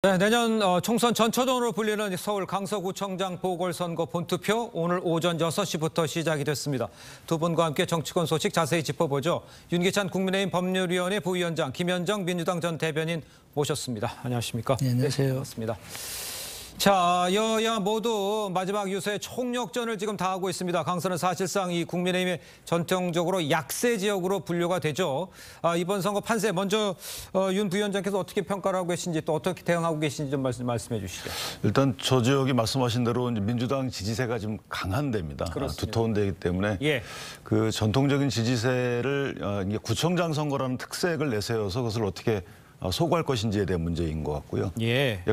네, 내년 총선 전초전으로 불리는 서울 강서구청장 보궐선거 본투표 오늘 오전 6시부터 시작이 됐습니다. 두 분과 함께 정치권 소식 자세히 짚어보죠. 윤기찬 국민의힘 법률위원회 부위원장, 김현정 민주당 전 대변인 모셨습니다. 안녕하십니까? 네, 안녕하세요. 네, 반갑습니다. 자, 여야 모두 마지막 유세의 총력전을 지금 다하고 있습니다. 강서는 사실상 이 국민의힘의 전통적으로 약세 지역으로 분류가 되죠. 이번 선거 판세 먼저 윤 부위원장께서 어떻게 평가를 하고 계신지 또 어떻게 대응하고 계신지 좀 말씀해 주시죠. 일단 저 지역이 말씀하신 대로 이제 민주당 지지세가 좀 강한 데입니다. 두터운 데이기 때문에 그 전통적인 지지세를 이게 구청장 선거라는 특색을 내세워서 그것을 어떻게 소구할 것인지에 대한 문제인 것 같고요.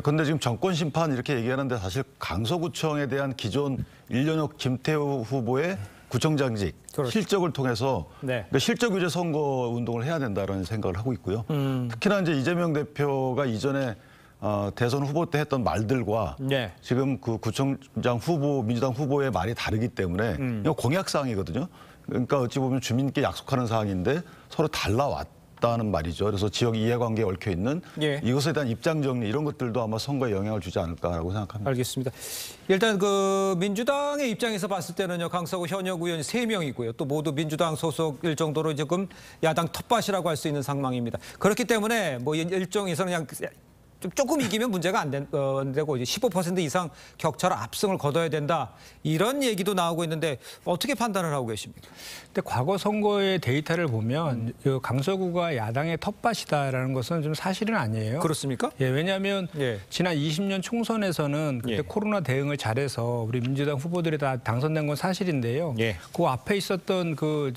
그런데 지금 정권 심판 이렇게 얘기하는데 사실 강서구청에 대한 기존 1년역 김태우 후보의 구청장직 실적을 통해서 그러니까 실적 위주 선거 운동을 해야 된다는 생각을 하고 있고요. 특히나 이제 이재명 대표가 이전에 대선 후보 때 했던 말들과 지금 그 구청장 후보, 민주당 후보의 말이 다르기 때문에 이거 공약 사항이거든요. 그러니까 어찌 보면 주민께 약속하는 사항인데 서로 달라왔다는 말이죠. 그래서 지역 이해관계에 얽혀 있는 이것에 대한 입장 정리 이런 것들도 아마 선거에 영향을 주지 않을까라고 생각합니다. 알겠습니다. 일단 그 민주당의 입장에서 봤을 때는요, 강서구 현역 의원이 3명이고요. 또 모두 민주당 소속일 정도로 지금 야당 텃밭이라고 할 수 있는 상황입니다. 그렇기 때문에 뭐 일종에서는 그냥 조금 이기면 문제가 안 되고 이제 15% 이상 격차로 압승을 거둬야 된다. 이런 얘기도 나오고 있는데 어떻게 판단을 하고 계십니까? 근데 과거 선거의 데이터를 보면 강서구가 야당의 텃밭이다라는 것은 좀 사실은 아니에요. 그렇습니까? 왜냐하면 지난 20년 총선에서는 그때 코로나 대응을 잘해서 우리 민주당 후보들이 다 당선된 건 사실인데요. 그 앞에 있었던 그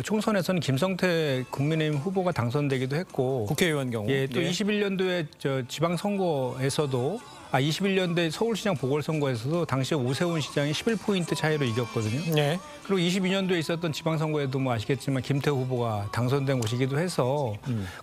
총선에서는 김성태 국민의힘 후보가 당선되기도 했고 국회의원 경우 또 21년도에 지방선거에서도 21년대 서울시장 보궐선거에서도 당시 오세훈 시장이 11포인트 차이로 이겼거든요. 그리고 22년도에 있었던 지방선거에도 뭐 아시겠지만 김태우 후보가 당선된 곳이기도 해서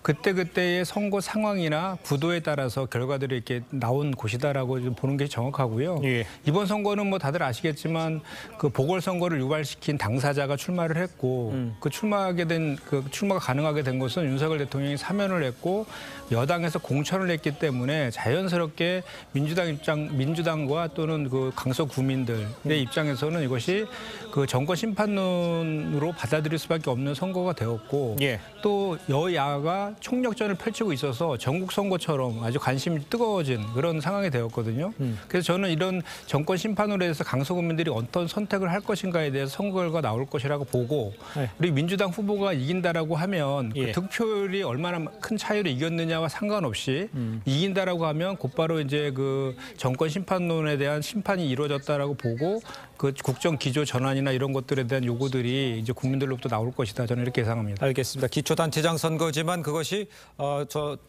그때그때의 선거 상황이나 구도에 따라서 결과들이 이렇게 나온 곳이다라고 좀 보는 게 정확하고요. 이번 선거는 뭐 다들 아시겠지만 그 보궐선거를 유발시킨 당사자가 출마를 했고 그 출마가 가능하게 된 것은 윤석열 대통령이 사면을 했고 여당에서 공천을 했기 때문에 자연스럽게 민주당과 또는 그 강서 구민들의 입장에서는 이것이 그 정권 심판론으로 받아들일 수밖에 없는 선거가 되었고 또 여야가 총력전을 펼치고 있어서 전국 선거처럼 아주 관심이 뜨거워진 그런 상황이 되었거든요. 그래서 저는 이런 정권 심판으로 해서 강서 구민들이 어떤 선택을 할 것인가에 대해서 선거 결과가 나올 것이라고 보고 우리 민주당 후보가 이긴다라고 하면 그 득표율이 얼마나 큰 차이로 이겼느냐와 상관없이 이긴다라고 하면 곧바로 이제 그 정권 심판론에 대한 심판이 이루어졌다라고 보고 그 국정 기조 전환이나 이런 것들에 대한 요구들이 이제 국민들로부터 나올 것이다. 저는 이렇게 예상합니다. 알겠습니다. 기초단체장 선거지만 그것이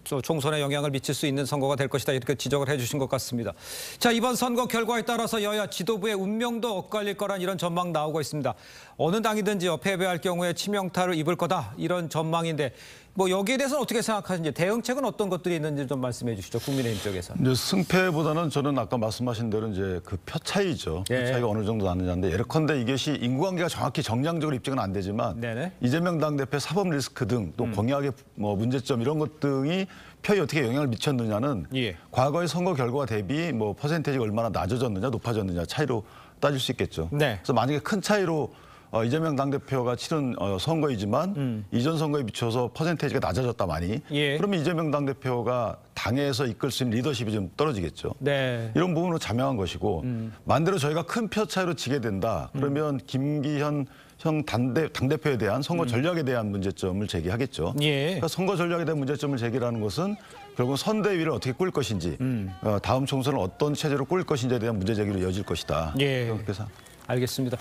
총선에 영향을 미칠 수 있는 선거가 될 것이다. 이렇게 지적을 해주신 것 같습니다. 자, 이번 선거 결과에 따라서 여야 지도부의 운명도 엇갈릴 거란 이런 전망 나오고 있습니다. 어느 당이든지 패배할 경우에 치명타를 입을 거다. 이런 전망인데 뭐 여기에 대해서는 어떻게 생각하시는지 대응책은 어떤 것들이 있는지 좀 말씀해 주시죠. 국민의힘 쪽에서. 이제 승패보다는 저는 아까 말씀하신 대로 이제 그 표 차이죠. 표 차이가 어느 정도 나느냐인데 예컨대 이것이 인구관계가 정확히 정량적으로 입증은 안 되지만 이재명 당대표 사법 리스크 등 또 공약의 뭐 문제점 이런 것 등이 표에 어떻게 영향을 미쳤느냐는 과거의 선거 결과 대비 뭐 퍼센테이지가 얼마나 낮아졌느냐 높아졌느냐 차이로 따질 수 있겠죠. 그래서 만약에 큰 차이로 이재명 당대표가 치른 선거이지만 이전 선거에 비춰서 퍼센테이지가 낮아졌다 많이. 그러면 이재명 당대표가 당에서 이끌 수 있는 리더십이 좀 떨어지겠죠. 이런 부분으로 자명한 것이고 만대로 저희가 큰 표 차이로 지게 된다. 그러면 김기현 당대표에 대한 선거 전략에 대한 문제점을 제기하겠죠. 그러니까 선거 전략에 대한 문제점을 제기라는 것은 결국 선대위를 어떻게 꿀 것인지 다음 총선을 어떤 체제로 꿀 것인지에 대한 문제 제기로 이어질 것이다. 그렇게 생각합니다. 알겠습니다.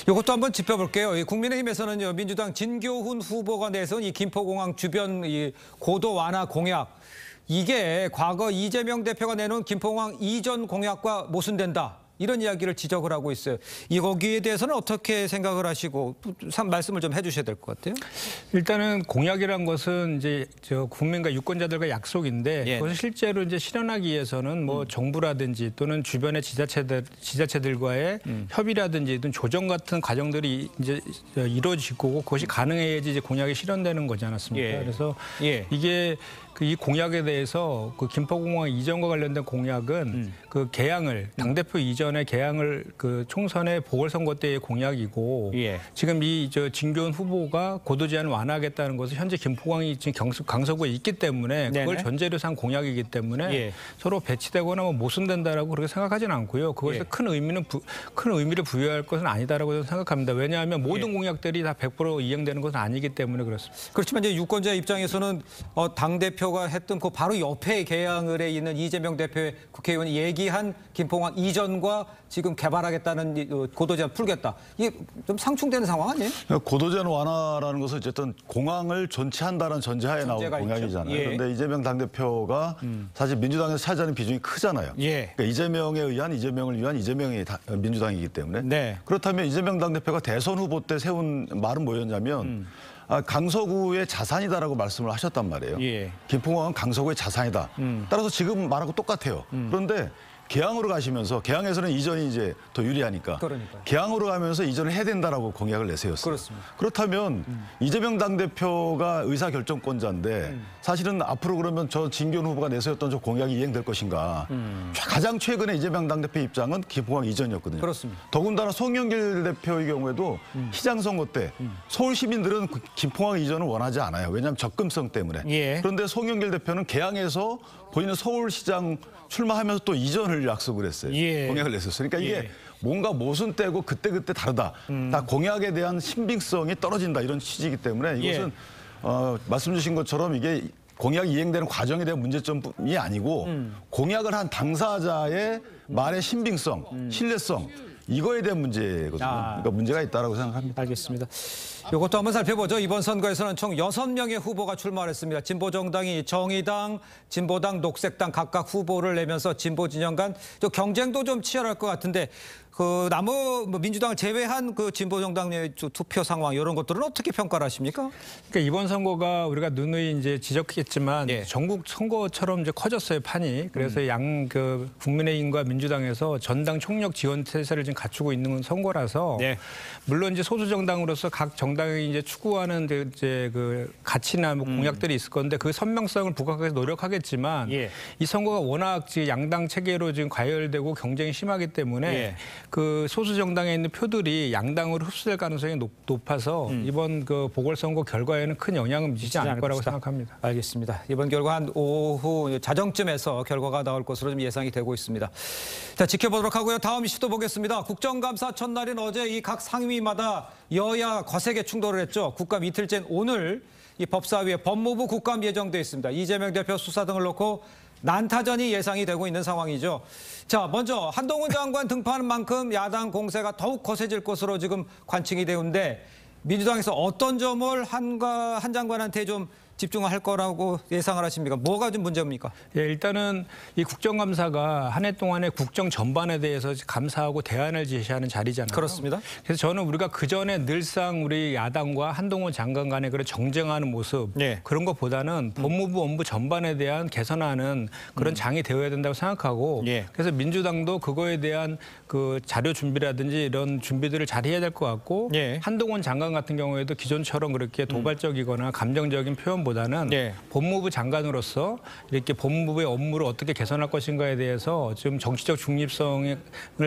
이것도 한번 짚어볼게요. 국민의힘에서는요, 민주당 진교훈 후보가 내세운 이 김포공항 주변 이 고도 완화 공약, 이게 과거 이재명 대표가 내놓은 김포공항 이전 공약과 모순된다. 이런 이야기를 지적을 하고 있어요. 거기에 대해서는 어떻게 생각을 하시고 말씀을 좀 해주셔야 될 것 같아요. 일단은 공약이란 것은 이제 국민과 유권자들과 약속인데 그것을 실제로 이제 실현하기 위해서는 뭐 정부라든지 또는 주변의 지자체들과의 협의라든지 또는 조정 같은 과정들이 이제 이루어지고 그것이 가능해야지 이제 공약이 실현되는 거지 않았습니까? 그래서 이게 이 공약에 대해서 그 김포공항 이전과 관련된 공약은 그 개항을 당대표 이전의 개항을 그 총선의 보궐선거 때의 공약이고 지금 이 진교훈 후보가 고도 제한 완화하겠다는 것은 현재 김포공항이 지금 강서구에 있기 때문에 그걸 전제로 산 공약이기 때문에 서로 배치되거나 뭐 모순된다라고 그렇게 생각하지는 않고요. 그것에 큰 의미를 부여할 것은 아니다라고 저는 생각합니다. 왜냐하면 모든 공약들이 다 100% 이행되는 것은 아니기 때문에 그렇습니다. 그렇지만 이제 유권자 입장에서는 당 대표가 했던 그 바로 옆에 개항을에 있는 이재명 대표의 국회의원이 얘기한 김포공항 이전과 지금 개발하겠다는 고도 제한 풀겠다. 이게 좀 상충되는 상황 아니에요? 고도 제한 완화라는 것은 어쨌든 공항을 존치한다는 전제하에 나온 공약이잖아요. 그런데 이재명 당대표가 사실 민주당에서 차지하는 비중이 크잖아요. 그러니까 이재명에 의한 이재명을 위한 이재명이 민주당이기 때문에 그렇다면 이재명 당대표가 대선 후보 때 세운 말은 뭐였냐면 강서구의 자산이다라고 말씀을 하셨단 말이에요. 김포공항은 강서구의 자산이다. 따라서 지금 말하고 똑같아요. 그런데 개항으로 가시면서 개항에서는 이전이 이제 더 유리하니까 개항으로 가면서 이전을 해야 된다라고 공약을 내세웠어요. 그렇습니다. 그렇다면 이재명 당대표가 의사결정권자인데 사실은 앞으로 그러면 저 진교훈 후보가 내세웠던 저 공약이 이행될 것인가. 가장 최근에 이재명 당대표 입장은 김포공항 이전이었거든요. 그렇습니다. 더군다나 송영길 대표의 경우에도 시장 선거 때 서울 시민들은 김포공항 이전을 원하지 않아요. 왜냐하면 접근성 때문에. 그런데 송영길 대표는 개항에서 본인은 서울시장 출마하면서 또 이전을 약속을 했어요. 공약을 냈었어요. 그러니까 이게 뭔가 모순되고 그때그때 다르다. 다 공약에 대한 신빙성이 떨어진다 이런 취지이기 때문에 이것은 말씀 주신 것처럼 이게 공약이 이행되는 과정에 대한 문제점이 아니고 공약을 한 당사자의 말의 신빙성, 신뢰성 이거에 대한 문제거든요. 그러니까 문제가 있다라고 생각합니다. 알겠습니다. 이것도 한번 살펴보죠. 이번 선거에서는 총 6명의 후보가 출마를 했습니다. 진보정당이 정의당, 진보당, 녹색당 각각 후보를 내면서 진보 진영 간 경쟁도 좀 치열할 것 같은데 그 민주당을 제외한 그 진보정당의 투표 상황 이런 것들은 어떻게 평가를 하십니까? 그러니까 이번 선거가 우리가 누누이 이제 지적했지만 전국 선거처럼 이제 커졌어요, 판이. 그래서 국민의힘과 민주당에서 전당 총력 지원 태세를 지금 갖추고 있는 선거라서 물론 이제 소수 정당으로서 각 정당이 이제 추구하는 이제 그 가치나 뭐 공약들이 있을 건데 그 선명성을 부각해서 노력하겠지만 이 선거가 워낙 지금 양당 체계로 지금 과열되고 경쟁이 심하기 때문에 그 소수 정당에 있는 표들이 양당으로 흡수될 가능성이 높아서 이번 그 보궐선거 결과에는 큰 영향을 미치지 않을 거라고 생각합니다. 알겠습니다. 이번 결과 한 오후 자정쯤에서 결과가 나올 것으로 좀 예상이 되고 있습니다. 자, 지켜보도록 하고요. 다음 이슈도 보겠습니다. 국정감사 첫날인 어제 이 각 상임위마다 여야 거세게 충돌을 했죠. 국감 이틀째인 오늘 이 법사위에 법무부 국감 예정돼 있습니다. 이재명 대표 수사 등을 놓고 난타전이 예상이 되고 있는 상황이죠. 자, 먼저 한동훈 장관 등판한 만큼 야당 공세가 더욱 거세질 것으로 지금 관측이 되는데 민주당에서 어떤 점을 한 장관한테 좀 집중할 거라고 예상을 하십니까? 뭐가 좀 문제입니까? 일단은 이 국정감사가 한 해 동안의 국정 전반에 대해서 감사하고 대안을 제시하는 자리잖아요. 그렇습니다. 그래서 저는 우리가 그전에 늘상 우리 야당과 한동훈 장관 간의 그런 정쟁하는 모습 그런 것보다는 법무부 업무 전반에 대한 개선하는 그런 장이 되어야 된다고 생각하고 그래서 민주당도 그거에 대한 그 자료 준비라든지 이런 준비들을 잘 해야 될 것 같고 한동훈 장관 같은 경우에도 기존처럼 그렇게 도발적이거나 감정적인 표현보다는 법무부 장관으로서 이렇게 법무부의 업무를 어떻게 개선할 것인가에 대해서 좀 정치적 중립성을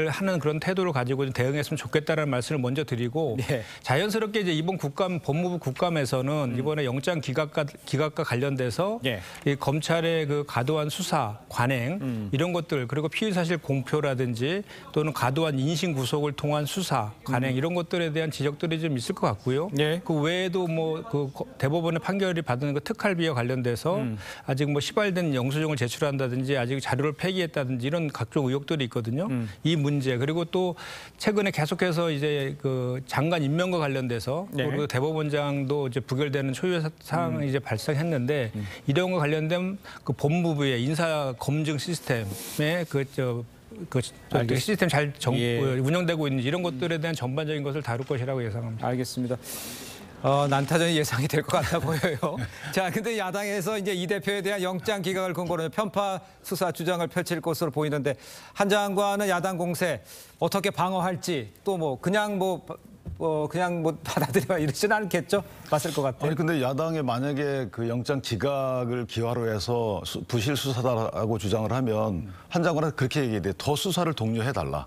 하는 그런 태도를 가지고 좀 대응했으면 좋겠다는 말씀을 먼저 드리고 자연스럽게 이제 이번 법무부 국감에서는 이번에 영장 기각과 관련돼서 이 검찰의 그 과도한 수사, 관행 이런 것들 그리고 피의 사실 공표라든지 또는 과도한 인신 구속을 통한 수사, 관행 이런 것들에 대한 지적들이 좀 있을 것 같고요. 그 외에도 뭐 그 대법원의 판결이 받은 그 특활비와 관련돼서 아직 뭐 시발된 영수증을 제출한다든지 아직 자료를 폐기했다든지 이런 각종 의혹들이 있거든요. 이 문제 그리고 또 최근에 계속해서 이제 그 장관 임명과 관련돼서 그 대법원장도 이제 부결되는 초유의 사항이 이제 발생했는데 이런 거 관련된 그 법무부의 인사 검증 시스템의 시스템 잘 운영되고 있는지 이런 것들에 대한 전반적인 것을 다룰 것이라고 예상합니다. 알겠습니다. 난타전이 예상이 될 것 같아 보여요. 자, 근데 야당에서 이제 이 대표에 대한 영장 기각을 근거로 편파 수사 주장을 펼칠 것으로 보이는데 한 장관은 야당 공세 어떻게 방어할지 또 뭐 그냥 뭐 그냥 뭐 받아들여 이러지는 않겠죠? 봤을 것 같아요. 아니 근데 야당에 만약에 그 영장 기각을 기화로 해서 부실 수사다라고 주장을 하면 한 장관은 그렇게 얘기해야 돼. 더 수사를 독려해달라.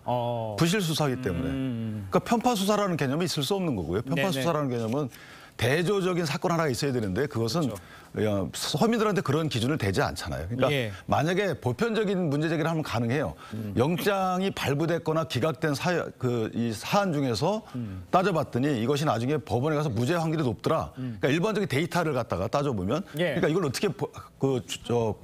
부실 수사이기 때문에. 그러니까 편파 수사라는 개념이 있을 수 없는 거고요. 편파 수사라는 개념은 대조적인 사건 하나가 있어야 되는데 그것은 서민들한테 그런 기준을 대지 않잖아요. 그러니까 만약에 보편적인 문제 제기를 하면 가능해요. 영장이 발부됐거나 기각된 이 사안 중에서 따져봤더니 이것이 나중에 법원에 가서 무죄 확률이 높더라. 그러니까 일반적인 데이터를 갖다가 따져보면 그러니까 이걸 어떻게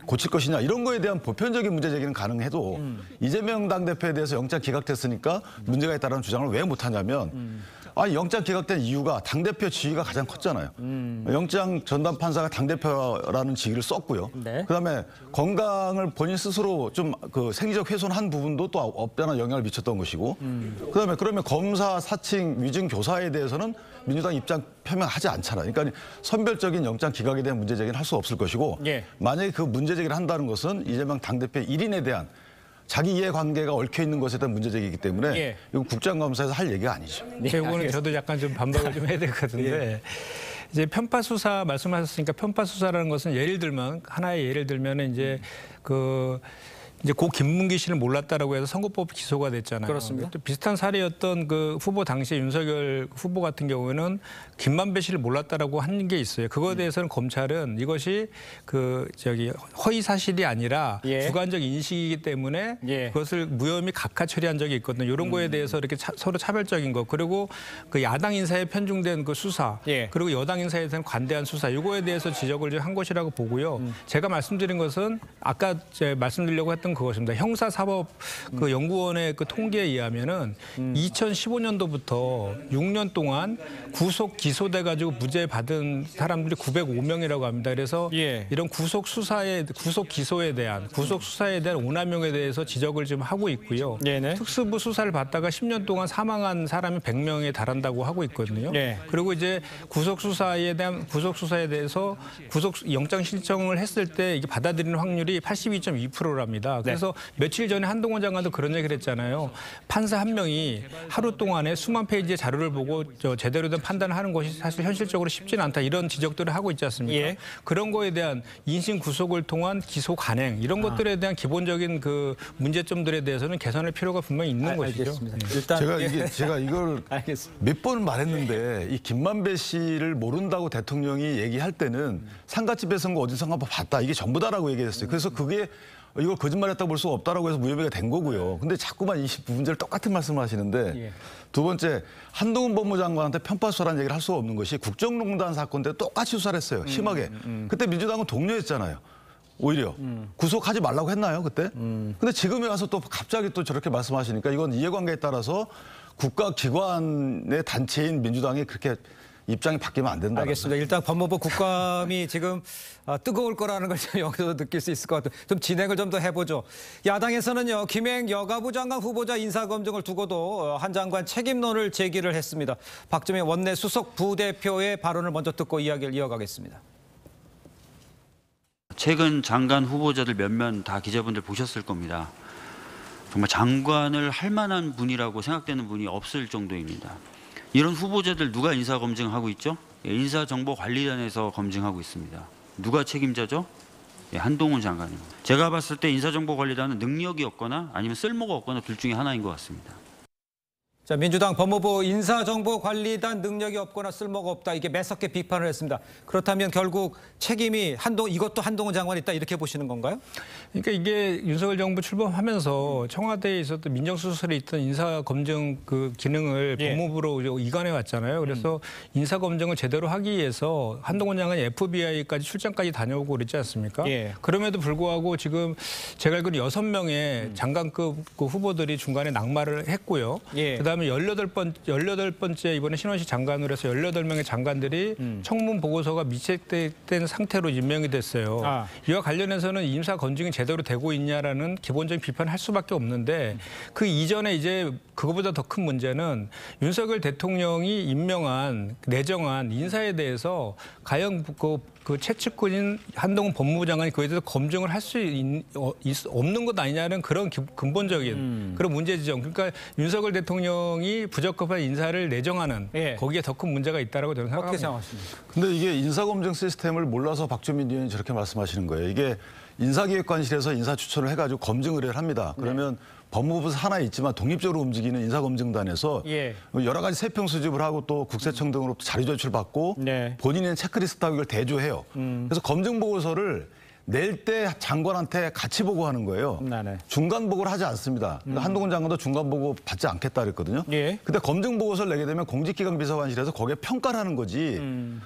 고칠 것이냐 이런 거에 대한 보편적인 문제 제기는 가능해도 이재명 당대표에 대해서 영장 기각됐으니까 문제가 있다는 주장을 왜 못하냐면 아니 영장 기각된 이유가 당대표 지위가 가장 컸잖아요. 영장 전담 판사가 당대표라는 지위를 썼고요. 그다음에 건강을 본인 스스로 좀 그 생리적 훼손한 부분도 또 없잖아 영향을 미쳤던 것이고. 그다음에 그러면 검사 사칭 위증 교사에 대해서는 민주당 입장 표명하지 않잖아요. 그러니까 선별적인 영장 기각에 대한 문제 제기는 할 수 없을 것이고 만약에 그 문제 제기를 한다는 것은 이재명 당대표 1인에 대한 자기 이해관계가 얽혀 있는 것에 대한 문제 제기이기 때문에 이건 국정감사에서 할 얘기가 아니죠. 이거는 저도 약간 좀 반박을 좀 해야 될 것 같은데 이제 편파 수사 말씀하셨으니까 편파 수사라는 것은 예를 들면 하나의 예를 들면 이제 고 김문기 씨를 몰랐다라고 해서 선거법 기소가 됐잖아요. 그렇습니다. 또 비슷한 사례였던 그 후보 당시에 윤석열 후보 같은 경우에는 김만배 씨를 몰랐다라고 한 게 있어요. 그거에 대해서는 검찰은 이것이 허위 사실이 아니라 주관적 인식이기 때문에 그것을 무혐의 각하 처리한 적이 있거든요. 이런 거에 대해서 이렇게 서로 차별적인 거 그리고 그 야당 인사에 편중된 그 수사 그리고 여당 인사에 대한 관대한 수사 이거에 대해서 지적을 좀 한 것이라고 보고요. 제가 말씀드린 것은 아까 말씀드리려고 했던 그것입니다. 형사사법 그 연구원의 그 통계에 의하면은 2015년도부터 6년 동안 구속 기소돼 가지고 무죄 받은 사람들이 905명이라고 합니다. 그래서 이런 구속 기소에 대한 구속 수사에 대한 오남용에 대해서 지적을 좀 하고 있고요. 특수부 수사를 받다가 10년 동안 사망한 사람이 100명에 달한다고 하고 있거든요. 그리고 이제 구속 수사에 대해서 구속 영장 신청을 했을 때 이게 받아들이는 확률이 82.2%랍니다. 그래서 며칠 전에 한동훈 장관도 그런 얘기를 했잖아요. 판사 한 명이 하루 동안에 수만 페이지의 자료를 보고 제대로 된 판단을 하는 것이 사실 현실적으로 쉽지는 않다. 이런 지적들을 하고 있지 않습니까? 그런 거에 대한 인신 구속을 통한 기소 간행 이런 것들에 대한 기본적인 그 문제점들에 대해서는 개선할 필요가 분명히 있는 것이죠. 일단 제가 이걸 몇 번 말했는데 이 김만배 씨를 모른다고 대통령이 얘기할 때는 상가집에 선거 어디선가 봤다. 이게 전부다라고 얘기했어요. 그래서 그게 이걸 거짓말했다고 볼 수가 없다라고 해서 무혐의가 된 거고요. 근데 자꾸만 이 문제를 똑같은 말씀을 하시는데 두 번째 한동훈 법무장관한테 편파 수사라는 얘기를 할 수가 없는 것이 국정농단 사건 때 똑같이 수사를 했어요. 심하게. 그때 민주당은 독려했잖아요. 오히려 구속하지 말라고 했나요 그때? 근데 지금에 와서 또 갑자기 또 저렇게 말씀하시니까 이건 이해관계에 따라서 국가기관의 단체인 민주당이 그렇게 입장이 바뀌면 안 된다. 알겠습니다. 일단 법무부 국감이 지금 뜨거울 거라는 걸 여기서 느낄 수 있을 것 같아요. 좀 진행을 좀 더 해보죠. 야당에서는요. 김행 여가부 장관 후보자 인사검증을 두고도 한 장관 책임론을 제기를 했습니다. 박주민 원내 수석 부대표의 발언을 먼저 듣고 이야기를 이어가겠습니다. 최근 장관 후보자들 몇몇 다 기자분들 보셨을 겁니다. 정말 장관을 할 만한 분이라고 생각되는 분이 없을 정도입니다. 이런 후보자들 누가 인사검증하고 있죠? 인사정보관리단에서 검증하고 있습니다. 누가 책임자죠? 한동훈 장관입니다. 제가 봤을 때 인사정보관리단은 능력이 없거나 아니면 쓸모가 없거나 둘 중에 하나인 것 같습니다. 자, 민주당 법무부 인사정보관리단 능력이 없거나 쓸모가 없다. 이게 매섭게 비판을 했습니다. 그렇다면 결국 책임이 이것도 한동훈 장관이 있다 이렇게 보시는 건가요? 그러니까 이게 윤석열 정부 출범하면서 청와대에 있었던 민정수석에 있던 인사검증 그 기능을 법무부로 이관해 왔잖아요. 그래서 인사검증을 제대로 하기 위해서 한동훈 장관이 FBI까지 출장까지 다녀오고 그랬지 않습니까? 그럼에도 불구하고 지금 제가 알기로 6명의 장관급 그 후보들이 중간에 낙마를 했고요. 그다음에 18번째 이번에 신원식 장관으로 해서 18명의 장관들이 청문 보고서가 미책된 상태로 임명이 됐어요. 이와 관련해서는 인사 검증이 제대로 되고 있냐라는 기본적인 비판을 할 수밖에 없는데 그 이전에 이제 그거보다 더 큰 문제는 윤석열 대통령이 임명한 내정한 인사에 대해서 과연 그 그 최측근인 한동훈 법무부 장관이 그에 대해서 검증을 할 수 없는 것 아니냐는 그런 근본적인 그런 문제 지점. 그러니까 윤석열 대통령이 부적합한 인사를 내정하는 거기에 더 큰 문제가 있다라고 저는 어떻게 생각합니다. 생각하십니까? 근데 이게 인사검증 시스템을 몰라서 박주민 의원이 저렇게 말씀하시는 거예요. 이게 인사기획관실에서 인사 추천을 해가지고 검증 의뢰를 합니다. 그러면 법무부 산하에 있지만 독립적으로 움직이는 인사검증단에서 여러 가지 세평 수집을 하고 또 국세청 등으로 자료 제출받고 본인의 체크리스트하고 이걸 대조해요. 그래서 검증 보고서를 낼 때 장관한테 같이 보고하는 거예요. 중간 보고를 하지 않습니다. 그러니까 한동훈 장관도 중간 보고 받지 않겠다 그랬거든요. 근데 검증 보고서를 내게 되면 공직기강 비서관실에서 거기에 평가를 하는 거지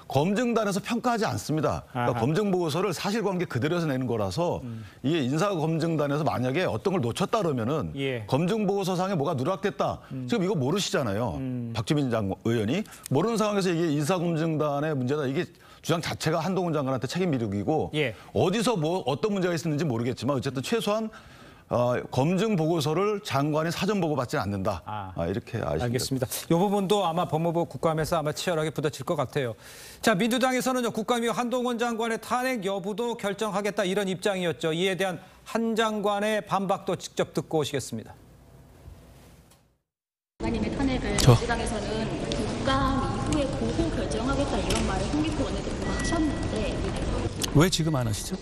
검증단에서 평가하지 않습니다. 그러니까 검증 보고서를 사실관계 그대로에서 내는 거라서 이게 인사검증단에서 만약에 어떤 걸 놓쳤다 그러면은 검증 보고서상에 뭐가 누락됐다. 지금 이거 모르시잖아요. 박주민 의원이 모르는 상황에서 이게 인사검증단의 문제다. 이게 주장 자체가 한동훈 장관한테 책임 미루기고 어디서 뭐 어떤 문제가 있었는지 모르겠지만 어쨌든 최소한 검증 보고서를 장관이 사전 보고받지는 않는다. 이렇게 알겠습니다. 이 부분도 아마 법무부 국감에서 아마 치열하게 부딪힐 것 같아요. 자, 민주당에서는 국감 이후 한동훈 장관의 탄핵 여부도 결정하겠다 이런 입장이었죠. 이에 대한 한 장관의 반박도 직접 듣고 오시겠습니다. 장관님의 탄핵을 민주당에서는 국감 이후에 보고 결정하겠다 이런 말을 홍익표 원내대표가 하셨는데 왜 지금 안 하시죠?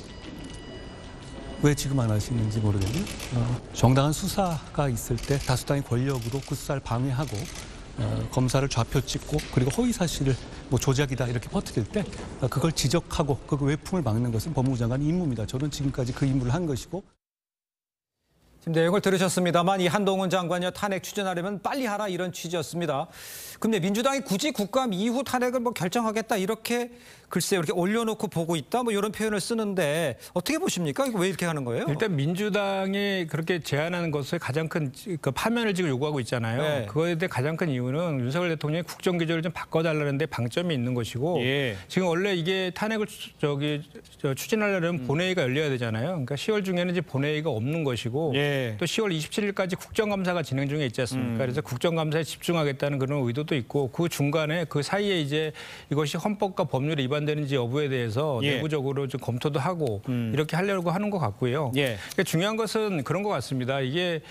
왜 지금 안 하시는지 모르겠네요. 정당한 수사가 있을 때 다수당의 권력으로 그 수사를 방해하고 검사를 좌표 찍고 그리고 허위 사실을 뭐 조작이다 이렇게 퍼뜨릴 때 그걸 지적하고 그 외풍을 막는 것은 법무부 장관의 임무입니다. 저는 지금까지 그 임무를 한 것이고. 지금 내용을 들으셨습니다만 이 한동훈 장관이 탄핵 추진하려면 빨리 하라 이런 취지였습니다. 근데 민주당이 굳이 국감 이후 탄핵을 뭐 결정하겠다 이렇게 글쎄요 이렇게 올려놓고 보고 있다 뭐 이런 표현을 쓰는데 어떻게 보십니까? 이거 왜 이렇게 하는 거예요? 일단 민주당이 그렇게 제안하는 것을 가장 큰 그 파면을 지금 요구하고 있잖아요. 그거에 대해 가장 큰 이유는 윤석열 대통령이 국정기조를 좀 바꿔달라는데 방점이 있는 것이고 지금 원래 이게 탄핵을 추진하려면 본회의가 열려야 되잖아요. 그러니까 10월 중에는 이제 본회의가 없는 것이고 또 10월 27일까지 국정감사가 진행 중에 있지 않습니까? 그래서 국정감사에 집중하겠다는 그런 의도도 있고 그 중간에 그 사이에 이제 이것이 헌법과 법률에 위반되는지 여부에 대해서 내부적으로 좀 검토도 하고 이렇게 하려고 하는 것 같고요. 그러니까 중요한 것은 그런 것 같습니다. 이게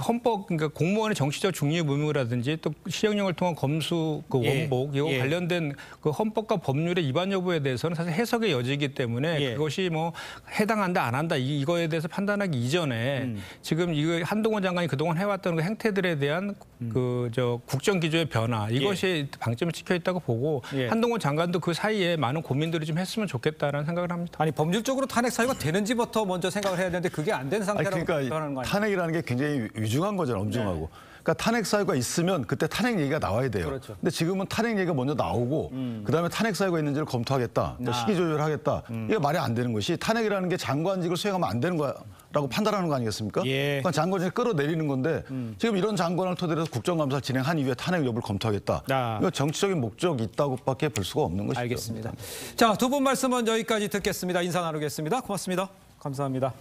헌법, 그러니까 공무원의 정치적 중립 의무라든지 또 시행령을 통한 검수 그 원복 이거 관련된 그 헌법과 법률의 위반 여부에 대해서는 사실 해석의 여지이기 때문에 그것이 뭐 해당한다 안 한다 이거에 대해서 판단하기 이전에 지금 이거 한동훈 장관이 그동안 해왔던 그 행태들에 대한 그 국정 기조의 변화 이것이 방점에 찍혀 있다고 보고 한동훈 장관도 그 사이에 많은 고민들을 좀 했으면 좋겠다라는 생각을 합니다. 아니 법률적으로 탄핵 사유가 되는지부터 먼저 생각을 해야 되는데 그게 안 된 상태라고 그러니까 하는 거 아니에요? 탄핵이라는 게 굉장히 위중한 거잖아요. 엄중하고. 그러니까 탄핵 사유가 있으면 그때 탄핵 얘기가 나와야 돼요. 근데 지금은 탄핵 얘기가 먼저 나오고 그다음에 탄핵 사유가 있는지를 검토하겠다. 시기 조절하겠다. 이게 말이 안 되는 것이 탄핵이라는 게 장관직을 수행하면 안 되는 거라고 판단하는 거 아니겠습니까? 그러니까 장관직을 끌어내리는 건데 지금 이런 장관을 토대로 해서 국정감사를 진행한 이후에 탄핵 여부를 검토하겠다. 이거 정치적인 목적이 있다고밖에 볼 수가 없는 것이죠. 알겠습니다. 자, 두 분 말씀은 여기까지 듣겠습니다. 인사 나누겠습니다. 고맙습니다. 감사합니다.